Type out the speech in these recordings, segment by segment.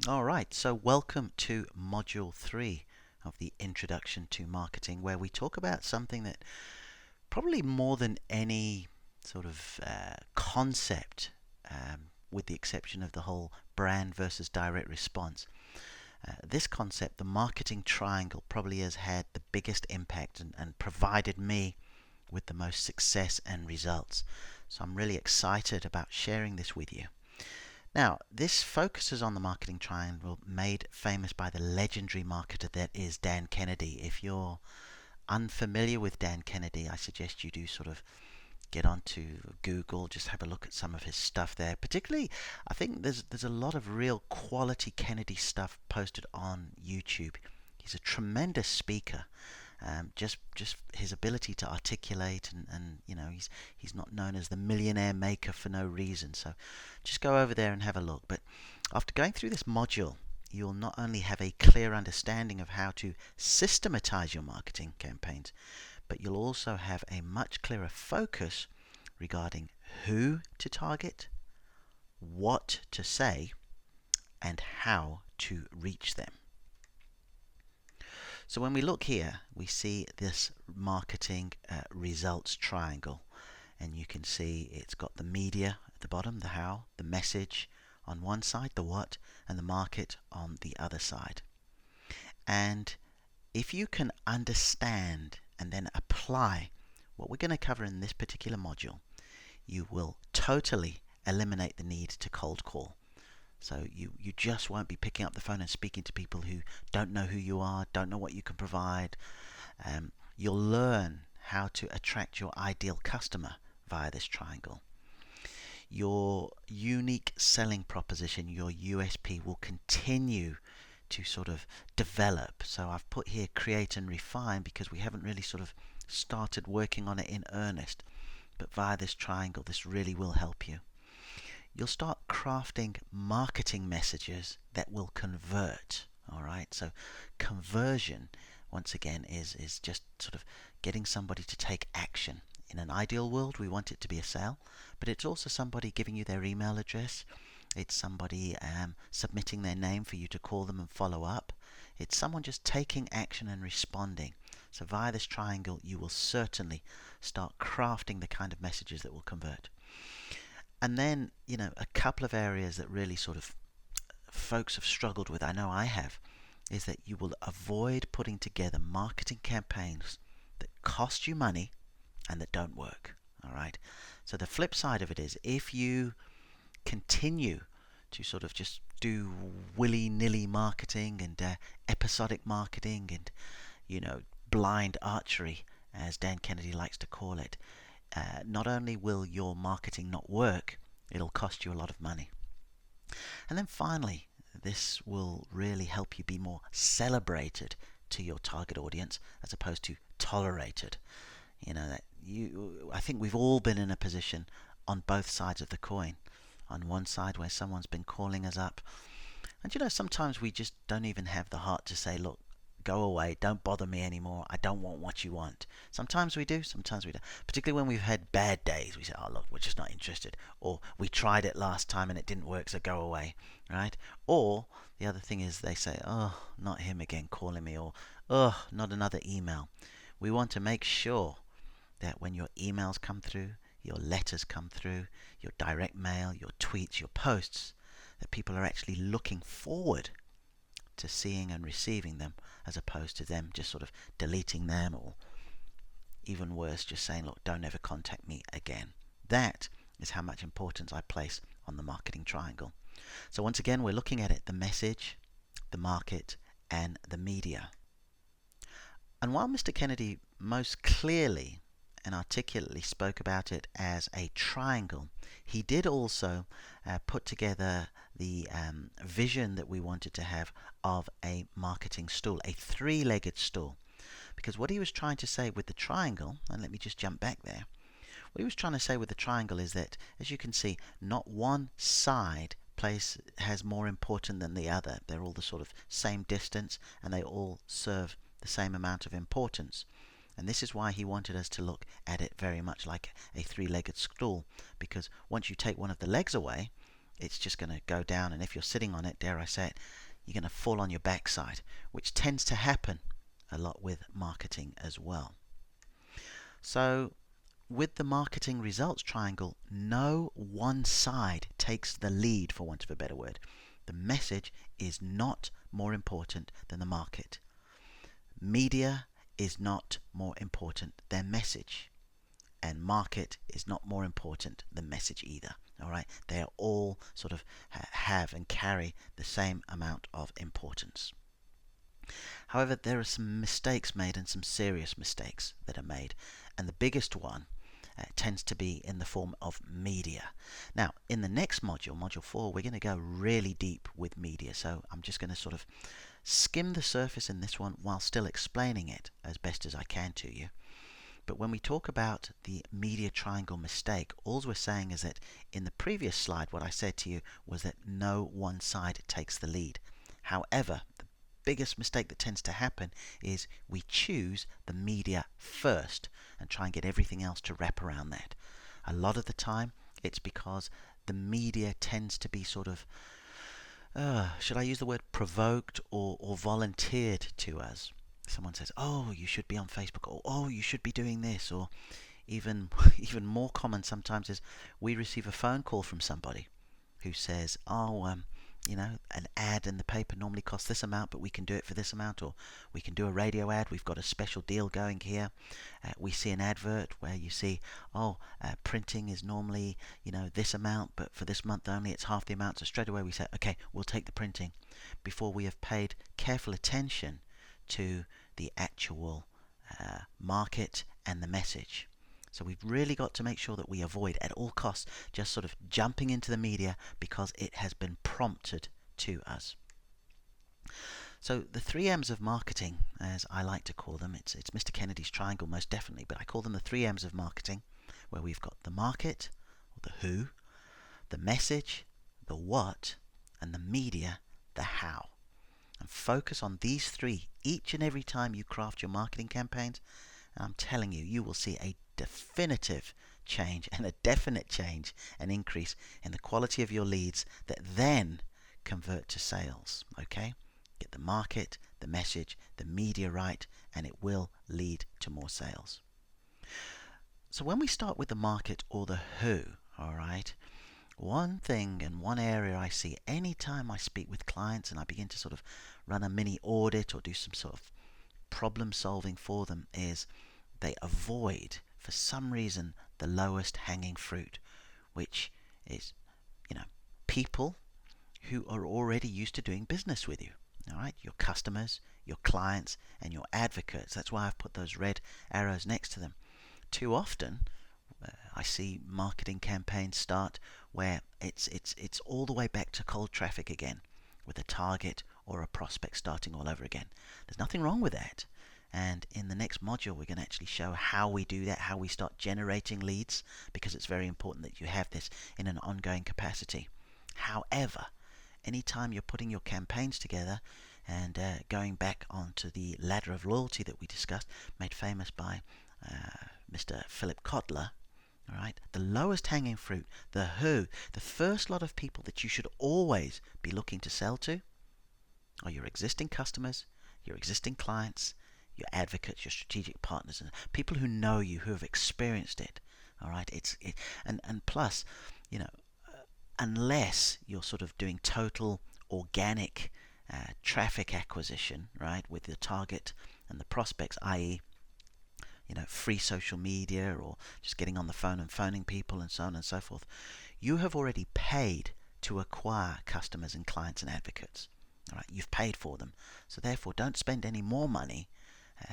Alright, so welcome to Module 3 of the Introduction to Marketing, where we talk about something that probably more than any sort of concept, with the exception of the whole brand versus direct response. This concept, the marketing triangle, probably has had the biggest impact and provided me with the most success and results. So I'm really excited about sharing this with you. Now, this focuses on the marketing triangle made famous by the legendary marketer that is Dan Kennedy. If you're unfamiliar with Dan Kennedy, I suggest you do sort of get onto Google, just have a look at some of his stuff there. Particularly, I think there's a lot of real quality Kennedy stuff posted on YouTube. He's a tremendous speaker. Just his ability to articulate, and he's not known as the millionaire maker for no reason. So just go over there and have a look. But after going through this module, you'll not only have a clear understanding of how to systematize your marketing campaigns, but you'll also have a much clearer focus regarding who to target, what to say, and how to reach them. So when we look here, we see this marketing results triangle, and you can see it's got the media at the bottom, the how, the message on one side, the what, and the market on the other side. And if you can understand and then apply what we're going to cover in this particular module, you will totally eliminate the need to cold call. So you just won't be picking up the phone and speaking to people who don't know who you are, don't know what you can provide. You'll learn how to attract your ideal customer via this triangle. Your unique selling proposition, your USP, will continue to sort of develop. So I've put here create and refine because we haven't really sort of started working on it in earnest. But via this triangle, this really will help you. You'll start crafting marketing messages that will convert. Alright, so conversion, once again, is just sort of getting somebody to take action. In an ideal world, we want it to be a sale, but it's also somebody giving you their email address. It's somebody submitting their name for you to call them and follow up. It's someone just taking action and responding. So via this triangle, you will certainly start crafting the kind of messages that will convert. And then, a couple of areas that really sort of folks have struggled with, I know I have, is that you will avoid putting together marketing campaigns that cost you money and that don't work. Alright? So the flip side of it is, if you continue to sort of just do willy-nilly marketing and episodic marketing and, blind archery, as Dan Kennedy likes to call it, not only will your marketing not work, it'll cost you a lot of money. And then finally, this will really help you be more celebrated to your target audience as opposed to tolerated. I think we've all been in a position on both sides of the coin. On one side where someone's been calling us up, and sometimes we just don't even have the heart to say, look, go away, don't bother me anymore, I don't want what you want. Sometimes we do, sometimes we don't. Particularly when we've had bad days, we say, oh look, we're just not interested. Or we tried it last time and it didn't work, so go away, right? Or the other thing is they say, oh, not him again calling me, or oh, not another email. We want to make sure that when your emails come through, your letters come through, your direct mail, your tweets, your posts, that people are actually looking forward to seeing and receiving them, as opposed to them just sort of deleting them, or even worse, just saying, look, don't ever contact me again. That is how much importance I place on the marketing triangle. So once again, we're looking at it: the message, the market, and the media. And while Mr. Kennedy most clearly and articulately spoke about it as a triangle, he did also put together the vision that we wanted to have of a marketing stool, a three-legged stool. Because what he was trying to say with the triangle, and let me just jump back there, what he was trying to say with the triangle is that, as you can see, not one side has more important than the other. They're all the sort of same distance, and they all serve the same amount of importance. And this is why he wanted us to look at it very much like a three-legged stool, because once you take one of the legs away, it's just going to go down, and if you're sitting on it, dare I say it, you're going to fall on your backside, which tends to happen a lot with marketing as well. So with the marketing results triangle, no one side takes the lead, for want of a better word. The message is not more important than the market. Media is not more important than message. And market is not more important than message either. All right, they are all sort of have and carry the same amount of importance. However, there are some mistakes made, and some serious mistakes that are made, and the biggest one tends to be in the form of media. Now, in the next module, module 4, we're going to go really deep with media, so I'm just going to sort of skim the surface in this one while still explaining it as best as I can to you. But when we talk about the media triangle mistake, all we're saying is that in the previous slide, what I said to you was that no one side takes the lead. However, the biggest mistake that tends to happen is we choose the media first and try and get everything else to wrap around that. A lot of the time, it's because the media tends to be sort of, should I use the word provoked or volunteered to us? Someone says, oh, you should be on Facebook, or oh, you should be doing this, or even more common sometimes is we receive a phone call from somebody who says, oh, an ad in the paper normally costs this amount, but we can do it for this amount, or we can do a radio ad, we've got a special deal going here. We see an advert where you see, printing is normally, this amount, but for this month only it's half the amount, so straight away we say, okay, we'll take the printing, before we have paid careful attention to the actual market and the message. So we've really got to make sure that we avoid at all costs just sort of jumping into the media because it has been prompted to us. So the 3 M's of marketing, as I like to call them, it's Mr. Kennedy's triangle most definitely, but I call them the 3 M's of marketing, where we've got the market, or the who, the message, the what, and the media, the how. And focus on these 3 each and every time you craft your marketing campaigns. And I'm telling you, you will see a definitive change and a definite change, an increase in the quality of your leads that then convert to sales. Okay? Get the market, the message, the media right, and it will lead to more sales. So when we start with the market or the who, all right, one thing and one area I see anytime I speak with clients and I begin to sort of run a mini audit or do some sort of problem solving for them is they avoid, for some reason, the lowest hanging fruit, which is, people who are already used to doing business with you. All right, your customers, your clients, and your advocates. That's why I've put those red arrows next to them. Too often, I see marketing campaigns start where it's all the way back to cold traffic again, with a target or a prospect starting all over again. There's nothing wrong with that. And in the next module, we're going to actually show how we do that, how we start generating leads, because it's very important that you have this in an ongoing capacity. However, anytime you're putting your campaigns together and going back onto the ladder of loyalty that we discussed, made famous by Mr. Philip Kotler, all right, the lowest hanging fruit, the who, the first lot of people that you should always be looking to sell to are your existing customers, your existing clients, your advocates, your strategic partners, and people who know you, who have experienced it. All right, and plus, unless you're sort of doing total organic traffic acquisition, right, with the target and the prospects, i.e., free social media or just getting on the phone and phoning people and so on and so forth, you have already paid to acquire customers and clients and advocates. All right, you've paid for them. So therefore, don't spend any more money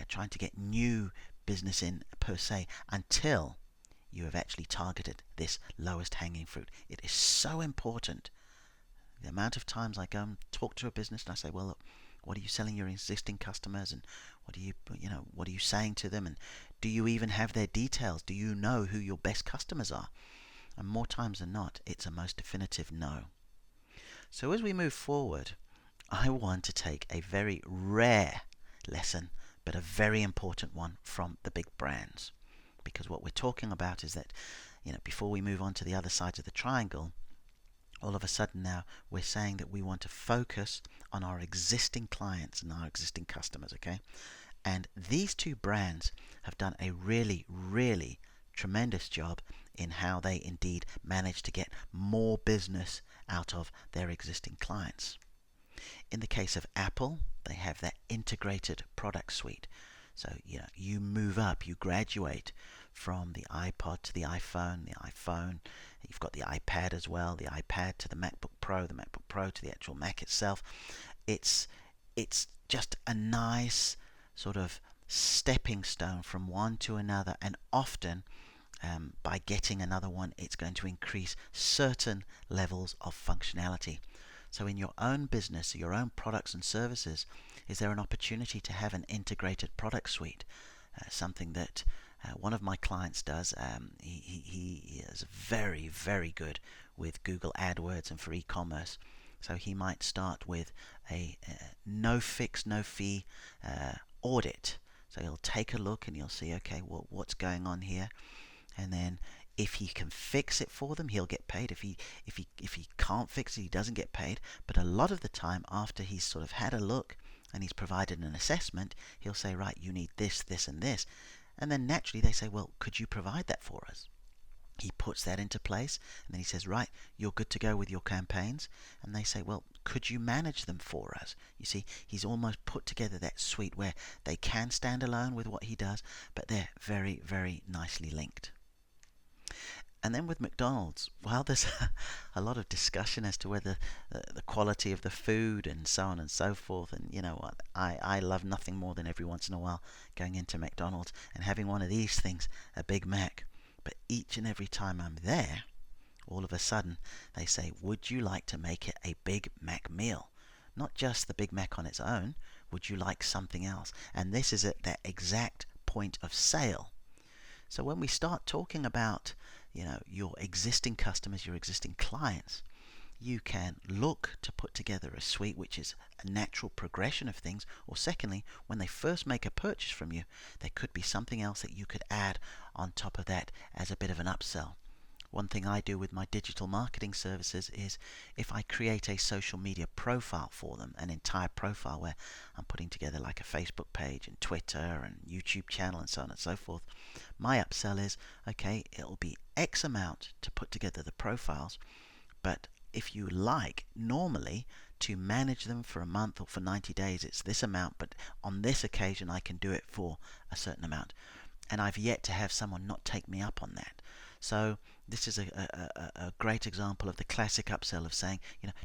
trying to get new business in per se until you have actually targeted this lowest hanging fruit. It is so important. The amount of times I go and talk to a business and I say, well, look, what are you selling your existing customers, and what are you saying to them, and do you even have their details? Do you know who your best customers are? And more times than not, it's a most definitive no. So as we move forward, I want to take a very rare lesson, but a very important one from the big brands. Because what we're talking about is that, before we move on to the other sides of the triangle, All of a sudden now we're saying that we want to focus on our existing clients and our existing customers, okay? And these two brands have done a really, really tremendous job in how they indeed manage to get more business out of their existing clients. In the case of Apple, they have that integrated product suite. So you move up, you graduate from the iPod to the iPhone, you've got the iPad as well, the iPad to the MacBook Pro to the actual Mac itself. It's just a nice sort of stepping stone from one to another, and often by getting another one, it's going to increase certain levels of functionality. So in your own business, your own products and services, is there an opportunity to have an integrated product suite? Something that one of my clients does. He is very, very good with Google AdWords and for e-commerce. So he might start with a no fix, no fee audit. So he'll take a look and he'll see, okay, well, what's going on here? And then if he can fix it for them, he'll get paid. If he can't fix it, he doesn't get paid. But a lot of the time, after he's sort of had a look and he's provided an assessment, he'll say, right, you need this, this, and this. And then naturally they say, well, could you provide that for us? He puts that into place, and then he says, right, you're good to go with your campaigns. And they say, well, could you manage them for us? You see, he's almost put together that suite where they can stand alone with what he does, but they're very, very nicely linked. And then with McDonald's, well, there's a lot of discussion as to whether the quality of the food and so on and so forth. And you know what? I love nothing more than every once in a while going into McDonald's and having one of these things, a Big Mac. But each and every time I'm there, all of a sudden they say, would you like to make it a Big Mac meal? Not just the Big Mac on its own. Would you like something else? And this is at that exact point of sale. So when we start talking about, your existing customers, your existing clients, you can look to put together a suite which is a natural progression of things. Or secondly, when they first make a purchase from you, there could be something else that you could add on top of that as a bit of an upsell. One thing I do with my digital marketing services is if I create a social media profile for them, an entire profile where I'm putting together like a Facebook page and Twitter and YouTube channel and so on and so forth, my upsell is, okay, it'll be X amount to put together the profiles, but if you like, normally to manage them for a month or for 90 days, it's this amount, but on this occasion I can do it for a certain amount. And I've yet to have someone not take me up on that. So this is a great example of the classic upsell of saying,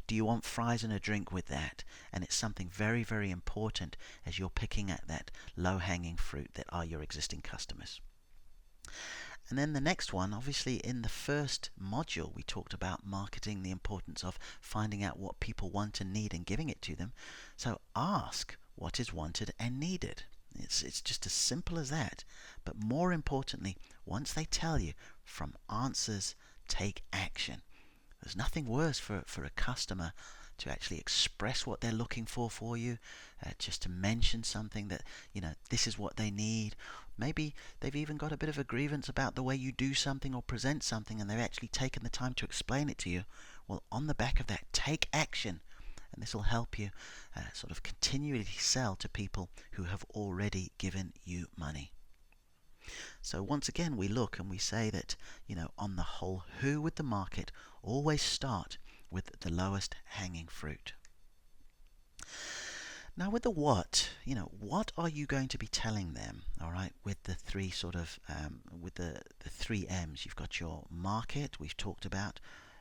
do you want fries and a drink with that? And it's something very, very important as you're picking at that low-hanging fruit that are your existing customers. And then the next one, obviously in the first module we talked about marketing, the importance of finding out what people want and need and giving it to them. So ask what is wanted and needed. It's just as simple as that. But more importantly, once they tell you, from answers, take action. There's nothing worse for a customer to actually express what they're looking for you, just to mention something that, this is what they need. Maybe they've even got a bit of a grievance about the way you do something or present something, and they've actually taken the time to explain it to you. Well, on the back of that, take action. And this will help you sort of continually sell to people who have already given you money. So once again, we look and we say that, on the whole, who with the market always start with the lowest hanging fruit. Now with the what, what are you going to be telling them, all right, with the three sort of, with the three M's. You've got your market, we've talked about,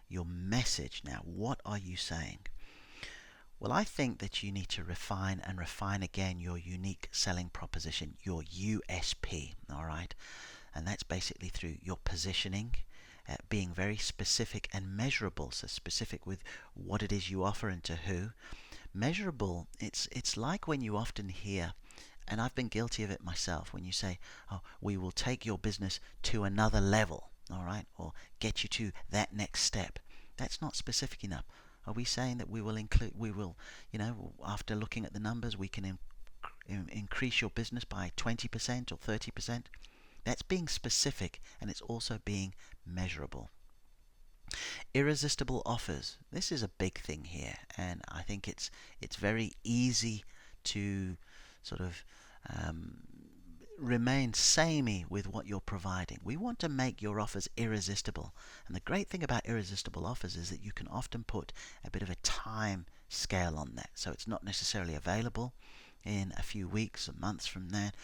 your message. Now, what are you saying? Well, I think that you need to refine again your unique selling proposition, your USP, all right? And that's basically through your positioning, being very specific and measurable, so specific with what it is you offer and to who. Measurable, it's like when you often hear, and I've been guilty of it myself, when you say, oh, we will take your business to another level, all right, or get you to that next step. That's not specific enough. Are we saying that we will, after looking at the numbers, we can increase your business by 20% or 30%? That's being specific, and it's also being measurable. Irresistible offers. This is a big thing here, and I think it's very easy to sort of um, remain samey with what you're providing. We want to make your offers irresistible. And the great thing about irresistible offers is that you can often put a bit of a time scale on that. So it's not necessarily available in a few weeks or months from that,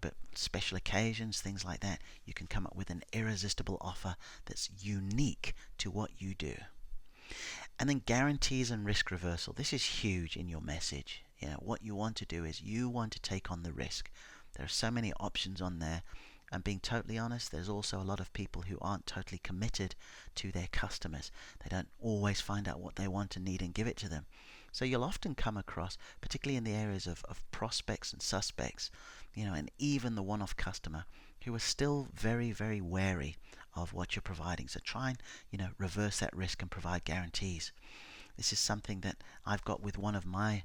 but special occasions, things like that, you can come up with an irresistible offer that's unique to what you do. And then guarantees and risk reversal. This is huge in your message. What you want to do is you want to take on the risk. There are so many options on there, and being totally honest, there's also a lot of people who aren't totally committed to their customers. They don't always find out what they want and need and give it to them. So you'll often come across, particularly in the areas of prospects and suspects, and even the one-off customer, who are still very, very wary of what you're providing. So try and, reverse that risk and provide guarantees. This is something that I've got with one of my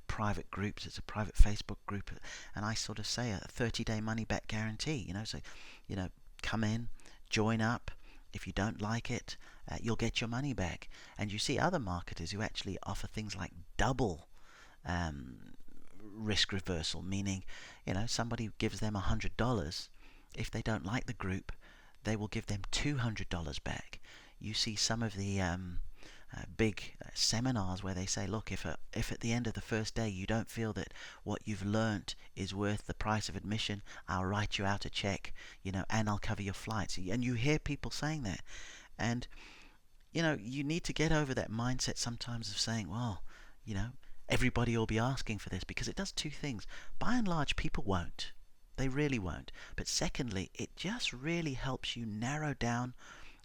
private groups. It's a private Facebook group, and I sort of say a 30-day money-back guarantee. So, come in, join up. If you don't like it, you'll get your money back. And you see other marketers who actually offer things like double risk reversal, meaning, somebody gives them $100. If they don't like the group, they will give them $200 back. You see some of the big seminars where they say, look, if at the end of the first day you don't feel that what you've learnt is worth the price of admission, I'll write you out a check, and I'll cover your flights. And you hear people saying that. And, you need to get over that mindset sometimes of saying, well, everybody will be asking for this, because it does two things. By and large, people won't. They really won't. But secondly, it just really helps you narrow down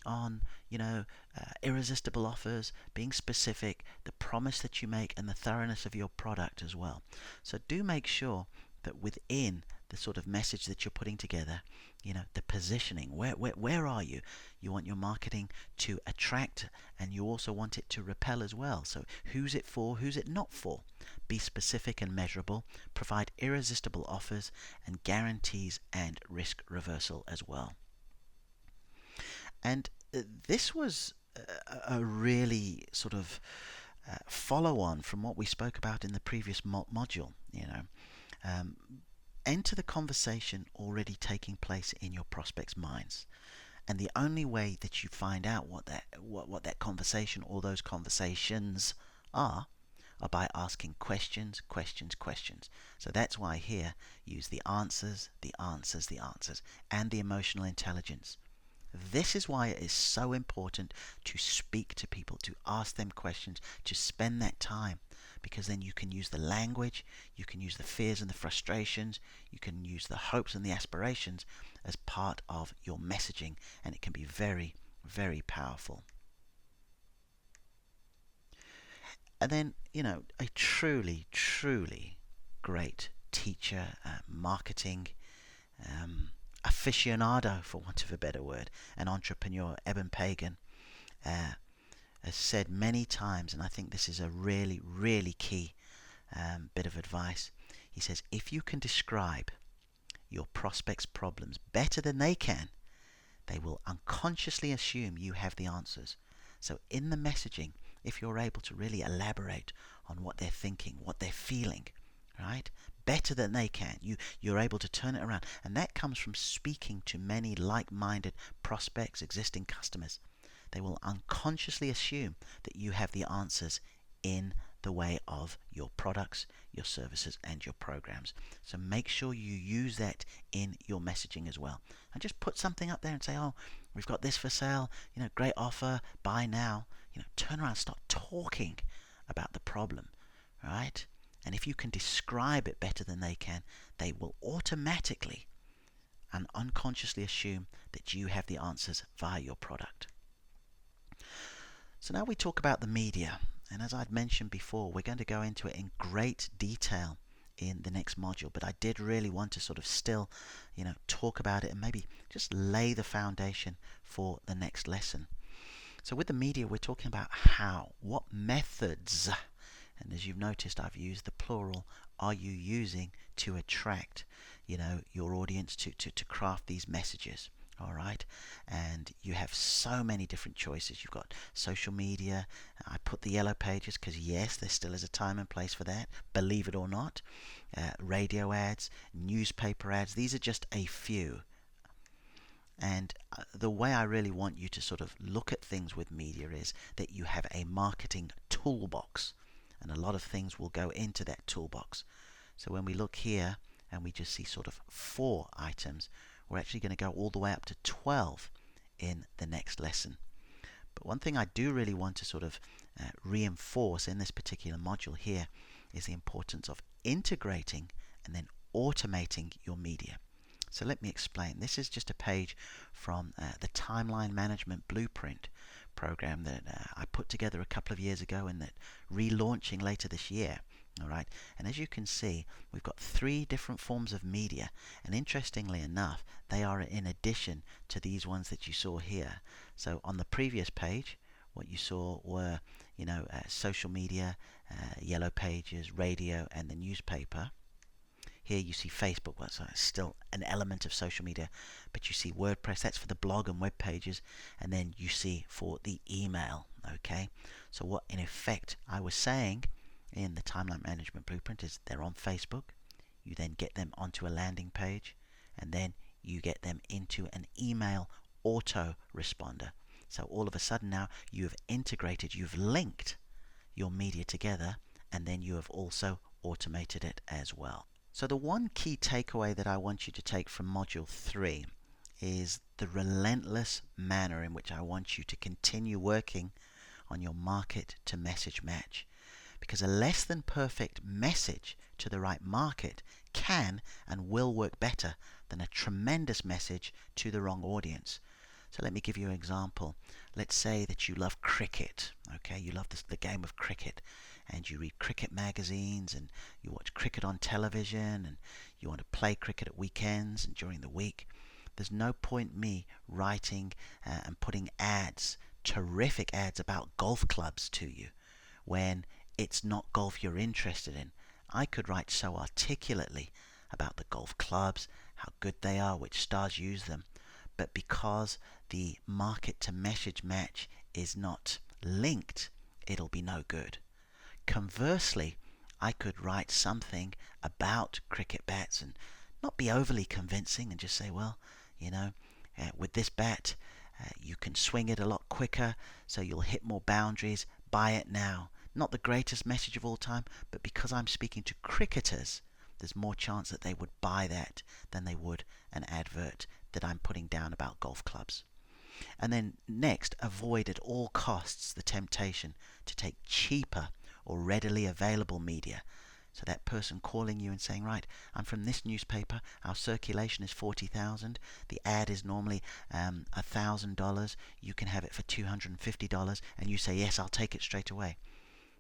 on, irresistible offers, being specific, the promise that you make, and the thoroughness of your product as well. So do make sure that within the sort of message that you're putting together, the positioning, where are you? You want your marketing to attract, and you also want it to repel as well. So who's it for? Who's it not for? Be specific and measurable. Provide irresistible offers and guarantees and risk reversal as well. And this was a really sort of follow-on from what we spoke about in the previous module. Enter the conversation already taking place in your prospects' minds, and the only way that you find out what that conversation or those conversations are by asking questions. So that's why here use the answers, and the emotional intelligence. This is why it is so important to speak to people, to ask them questions, to spend that time, because then you can use the language, you can use the fears and the frustrations, you can use the hopes and the aspirations as part of your messaging, and it can be very, very powerful. And then, a truly, truly great teacher, marketing aficionado, for want of a better word, an entrepreneur, Eben Pagan, has said many times, and I think this is a really, really key bit of advice. He says, if you can describe your prospects' problems better than they can, they will unconsciously assume you have the answers. So in the messaging, if you're able to really elaborate on what they're thinking, what they're feeling, right, better than they can, you're able to turn it around. And that comes from speaking to many like-minded prospects, existing customers. They will unconsciously assume that you have the answers in the way of your products, your services, and your programs. So make sure you use that in your messaging as well. And just put something up there and say, oh, we've got this for sale, great offer, buy now. Turn around, start talking about the problem, right? And if you can describe it better than they can, they will automatically and unconsciously assume that you have the answers via your product. So now we talk about the media. And as I'd mentioned before, we're going to go into it in great detail in the next module. But I did really want to sort of still, talk about it and maybe just lay the foundation for the next lesson. So with the media, we're talking about how, what methods, and as you've noticed, I've used the plural, are you using to attract, your audience to craft these messages, All right, and you have so many different choices. You've got social media. I put the yellow pages because yes, there still is a time and place for that, believe it or not. Radio ads, newspaper ads, these are just a few. And the way I really want you to sort of look at things with media is that you have a marketing toolbox, and a lot of things will go into that toolbox. So when we look here and we just see sort of 4 items, we're actually going to go all the way up to 12 in the next lesson. But one thing I do really want to sort of reinforce in this particular module here is the importance of integrating and then automating your media. So let me explain. This is just a page from the Timeline Management Blueprint program that I put together a couple of years ago and that relaunching later this year. All right, and as you can see, we've got 3 different forms of media, and interestingly enough, they are in addition to these ones that you saw here. So on the previous page, what you saw were, social media, yellow pages, radio, and the newspaper. Here you see Facebook, well, so it's still an element of social media, but you see WordPress, that's for the blog and web pages, and then you see for the email, okay? So what in effect I was saying in the Timeline Management Blueprint is they're on Facebook, you then get them onto a landing page, and then you get them into an email autoresponder. So all of a sudden now you've integrated, you've linked your media together, and then you have also automated it as well. So the one key takeaway that I want you to take from Module 3 is the relentless manner in which I want you to continue working on your market to message match. Because a less than perfect message to the right market can and will work better than a tremendous message to the wrong audience. So let me give you an example. Let's say that you love cricket, okay? You love the game of cricket, and you read cricket magazines, and you watch cricket on television, and you want to play cricket at weekends and during the week. There's no point me writing and putting ads, terrific ads about golf clubs to you when it's not golf you're interested in. I could write so articulately about the golf clubs, how good they are, which stars use them, but because the market to message match is not linked, it'll be no good. Conversely, I could write something about cricket bats and not be overly convincing and just say, well, with this bat, you can swing it a lot quicker, so you'll hit more boundaries. Buy it now. Not the greatest message of all time, but because I'm speaking to cricketers, there's more chance that they would buy that than they would an advert that I'm putting down about golf clubs. And then next, avoid at all costs the temptation to take cheaper or readily available media. So that person calling you and saying, right, I'm from this newspaper, our circulation is 40,000, the ad is normally $1,000, you can have it for $250, and you say, yes, I'll take it straight away.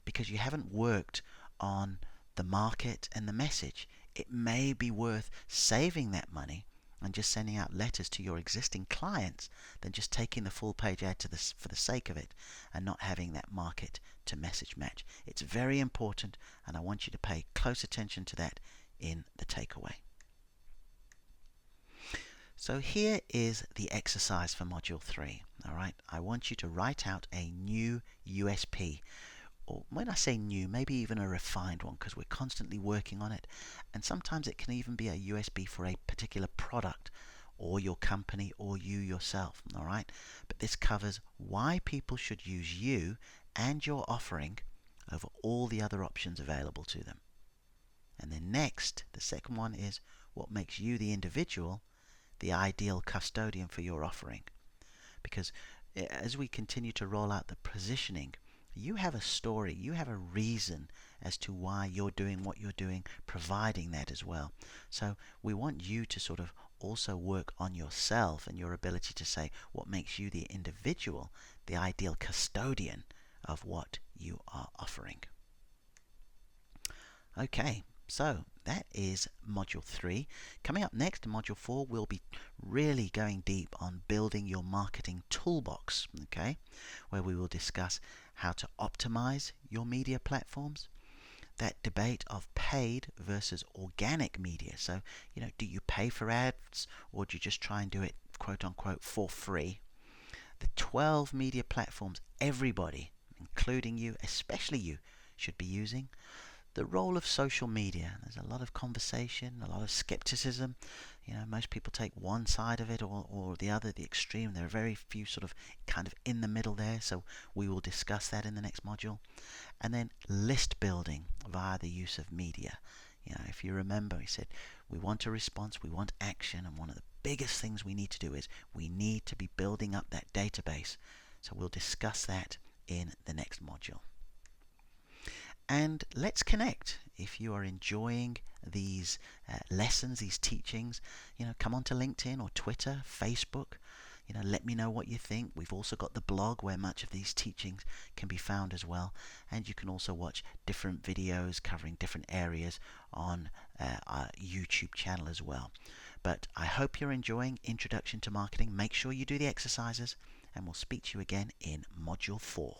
Because you haven't worked on the market and the message. It may be worth saving that money and just sending out letters to your existing clients than just taking the full page ad for the sake of it and not having that market to message match. It's very important, and I want you to pay close attention to that in the takeaway. So here is the exercise for Module 3. All right, I want you to write out a new USP. Or when I say new, maybe even a refined one, because we're constantly working on it. And sometimes it can even be a USB for a particular product or your company or you yourself. All right, but this covers why people should use you and your offering over all the other options available to them. And then next, the second one is what makes you, the individual, the ideal custodian for your offering. Because as we continue to roll out the positioning, you have a story, you have a reason as to why you're doing what you're doing, providing that as well. So we want you to sort of also work on yourself and your ability to say what makes you, the individual, the ideal custodian of what you are offering. Okay, so that is Module 3. Coming up next in Module 4, we'll be really going deep on building your marketing toolbox, okay, where we will discuss how to optimize your media platforms, that debate of paid versus organic media. So, do you pay for ads or do you just try and do it quote unquote for free the 12 media platforms everybody, including you, especially you, should be using. The role of social media. There's a lot of conversation, a lot of skepticism. Most people take one side of it or the other, the extreme. There are very few sort of kind of in the middle there, so we will discuss that in the next module. And then list building via the use of media. If you remember, we said we want a response, we want action, and one of the biggest things we need to do is we need to be building up that database. So we'll discuss that in the next module. And let's connect. If you are enjoying these lessons, these teachings, come onto LinkedIn or Twitter, Facebook. Let me know what you think. We've also got the blog where much of these teachings can be found as well. And you can also watch different videos covering different areas on our YouTube channel as well. But I hope you're enjoying Introduction to Marketing. Make sure you do the exercises, and we'll speak to you again in Module 4.